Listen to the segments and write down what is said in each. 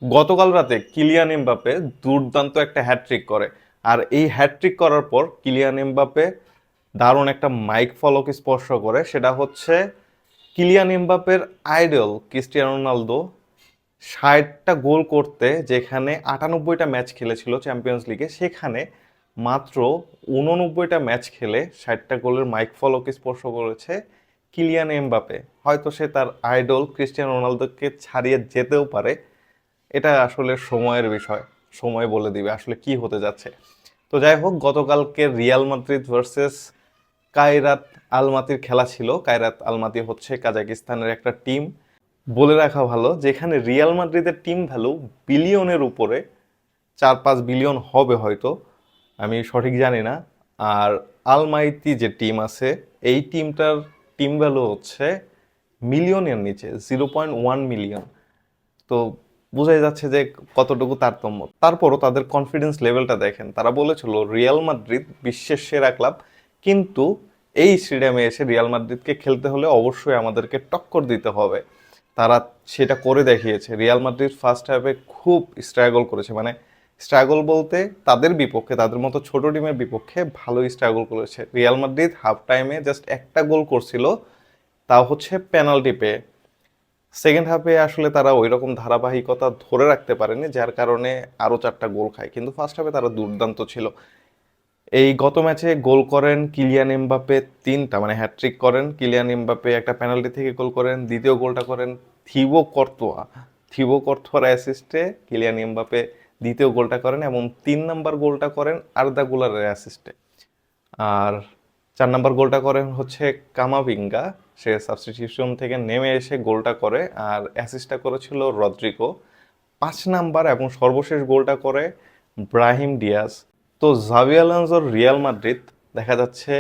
গতকাল রাতে Kylian Mbappe দুর্দান্ত একটা হ্যাটট্রিক করে। আর এই হ্যাটট্রিক করার পর কিলিয়ান এমবাপ্পে দারুণ একটা মাইক ফলক স্পর্শ করে, সেটা হচ্ছে কিলিয়ান এমবাপ্পের আইডল ক্রিস্টিয়ানো রোনালদো ৬০টা গোল করতে, যেখানে ৯৮টা ম্যাচ খেলেছিল চ্যাম্পিয়ন্স লিগে, সেখানে মাত্র ৮৯টা ম্যাচ খেলে ৬০টা গোলের মাইক ফলক স্পর্শ করেছে কিলিয়ান এমবাপ্পে। হয়তো সে তার আইডল ক্রিস্টিয়ানো রোনালদোকে ছাড়িয়ে যেতেও পারে, এটা আসলে সময়ের বিষয়, সময় বলে দিবে আসলে কি হতে যাচ্ছে। তো যাই হোক, গতকালকে রিয়াল মাদ্রিদ ভার্সেস কায়রাত আলমাতির খেলা ছিল। কায়রাত আলমাতি হচ্ছে কাজাকিস্তানের একটা টিম। বলে রাখা ভালো, যেখানে রিয়াল মাদ্রিদের টিম ভ্যালু বিলিয়নের উপরে, ৪-৫ বিলিয়ন হবে হয়তো, আমি সঠিক জানি না। আর আলমাইতি যে টিম আছে, এই টিমটার টিম ভ্যালু হচ্ছে মিলিয়নের নিচে, 0.1 মিলিয়ন। তো বোঝাই যাচ্ছে যে কতটুকু তারতম্য। তারপরও তাদের কনফিডেন্স লেভেলটা দেখেন, তারা বলেছিল রিয়াল মাদ্রিদ বিশ্বের সেরা ক্লাব, কিন্তু এই স্টেডিয়ামে এসে রিয়াল মাদ্রিদকে খেলতে হলে অবশ্যই আমাদেরকে টক্কর দিতে হবে। তারা সেটা করে দেখিয়েছে। রিয়াল মাদ্রিদ ফার্স্ট হাফে খুব স্ট্রাগল করেছে, মানে স্ট্রাগল বলতে তাদের বিপক্ষে, তাদের মতো ছোট টিমের বিপক্ষে ভালোই স্ট্রাগল করেছে। রিয়াল মাদ্রিদ হাফ টাইমে জাস্ট একটা গোল করছিল, তাও হচ্ছে পেনাল্টি পেয়ে। সেকেন্ড হাফে আসলে তারা ওই রকম ধারাবাহিকতা ধরে রাখতে পারেনি, যার কারণে আরও 4টা গোল খায়। কিন্তু ফার্স্ট হাফে তারা দুর্দান্ত ছিল। এই গত ম্যাচে গোল করেন কিলিয়ান এমবাপ্পে 3টা, মানে হ্যাটট্রিক করেন কিলিয়ান এমবাপ্পে, একটা পেনাল্টি থেকে গোল করেন, দ্বিতীয় গোলটা করেন থিবো কর্তোয়ার অ্যাসিস্টে কিলিয়ান এমবাপ্পে দ্বিতীয় গোলটা করেন, এবং 3 নম্বর গোলটা করেন আর্দা গুলারের অ্যাসিস্টে। আর 4 নম্বর গোলটা করেন হচ্ছে কামাভিঙ্গা, সে সাবস্টিটিউশন থেকে নেমে এসে গোলটা করে, আর অ্যাসিস্টটা করেছিল রদ্রিগো। 5 নাম্বার এবং সর্বশেষ গোলটা করে ব্রাহিম ডিয়াজ। তো জাভি আলোনসোর রিয়াল মাদ্রিদ দেখা যাচ্ছে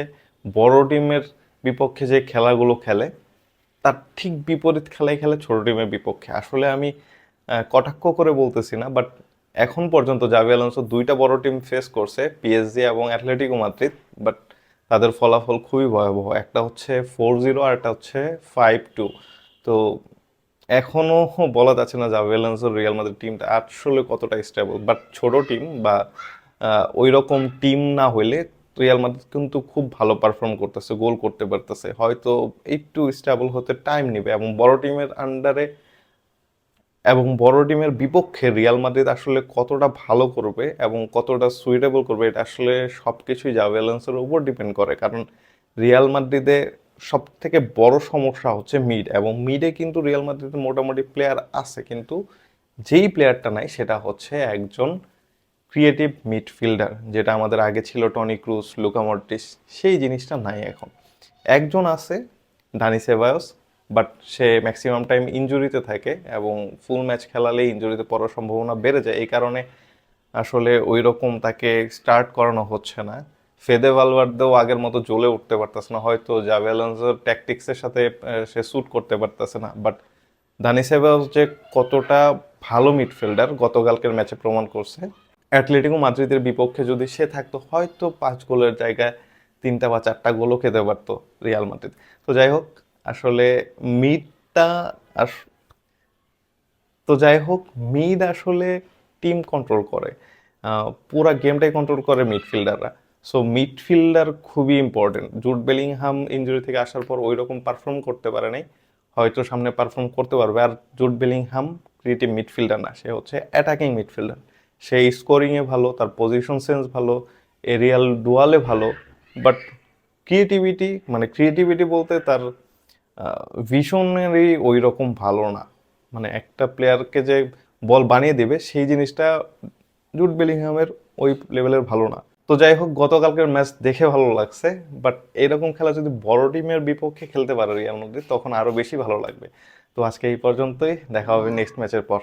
বড় টিমের বিপক্ষে যে খেলাগুলো খেলে, তার ঠিক বিপরীত খেলাই খেলে ছোট টিমের বিপক্ষে। আসলে আমি কটাক্ষ করে বলতেছি না, বাট এখন পর্যন্ত জাভি আলোনসো 2টা বড় টিম ফেস করছে, পিএসজি এবং অ্যাথলেটিকো মাদ্রিদ, বাট তাদের ফলাফল খুবই ভয়াবহ। একটা হচ্ছে 4-0 আর একটা হচ্ছে 5-2। তো এখনো বলা যাচ্ছে না জাভি আলোনসোর রিয়াল মাদ্রিদ টিমটা আসলে কতটা স্টেবল। বাট ছোট টিম বা ওই রকম টিম না হইলে রিয়াল মাদ্রিদ কিন্তু খুব ভালো পারফর্ম করতেছে, গোল করতে পারতেছে। হয়তো একটু স্টেবল হতে টাইম নেবে, এবং বড় টিমের আন্ডারে এবং বড় টিমের বিপক্ষে রিয়াল মাদ্রিদ আসলে কতটা ভালো করবে এবং কতটা সুইটেবল করবে, এটা আসলে সব কিছুই জাভি আলোনসোর উপর ডিপেন্ড করে। কারণ রিয়াল মাদ্রিদে সব থেকে বড় সমস্যা হচ্ছে মিড, এবং মিডে কিন্তু রিয়াল মাদ্রিদে মোটামুটি প্লেয়ার আছে, কিন্তু যেই প্লেয়ারটা নাই সেটা হচ্ছে একজন ক্রিয়েটিভ মিডফিল্ডার, যেটা আমাদের আগে ছিল টনি ক্রুস, লুকা মডরিচ। সেই জিনিসটা নাই এখন। একজন আছে, দানি সেবায়োস, বাট সে ম্যাক্সিমাম টাইম ইনজুরিতে থাকে, এবং ফুল ম্যাচ খেলালে ইনজুরিতে পড়ার সম্ভাবনা বেড়ে যায়। এই কারণে আসলে ওই রকম তাকে স্টার্ট করানো হচ্ছে না। ফেদে ভালভার্দেও আগের মতো জ্বলে উঠতে পারতেছে না, হয়তো জাভি আলোনসোর ট্যাকটিক্সের সাথে সে স্যুট করতে পারতেছে না। বাট দানি সেবায়োস যে কতটা ভালো মিডফিল্ডার গতকালকের ম্যাচে প্রমাণ করছে। অ্যাটলেটিকো মাদ্রিদের বিপক্ষে যদি সে থাকতো, হয়তো 5 গোলের জায়গায় 3টা বা 4টা গোলও খেতে পারতো রিয়াল মাদ্রিদ। তো যাই হোক, আসলে মিডটা আস- তো যাই হোক, মিড আসলে টিম কন্ট্রোল করে, পুরা গেমটাই কন্ট্রোল করে মিডফিল্ডাররা। সো মিডফিল্ডার খুবই ইম্পর্টেন্ট। জুড বেলিংহাম ইনজুরি থেকে আসার পর ওই রকম পারফর্ম করতে পারে নাই, হয়তো সামনে পারফর্ম করতে পারবে। আর জুড বেলিংহাম ক্রিয়েটিভ মিডফিল্ডার না, সে হচ্ছে অ্যাটাকিং মিডফিল্ডার। সে স্কোরিংয়ে ভালো, তার পজিশন সেন্স ভালো, এরিয়াল ডুয়ালে ভালো, বাট ক্রিয়েটিভিটি বলতে তার ভিশনেরই ওই রকম ভালো না। মানে একটা প্লেয়ারকে যে বল বানিয়ে দেবে, সেই জিনিসটা জুড বেলিংহামের ওই লেভেলের ভালো না। তো যাই হোক, গতকালকের ম্যাচ দেখে ভালো লাগছে, বাট এরকম খেলা যদি বড় টিমের বিপক্ষে খেলতে পারে রিয়াল মাদ্রিদ, তখন আরও বেশি ভালো লাগবে। তো আজকে এই পর্যন্তই, দেখা হবে নেক্সট ম্যাচের পর।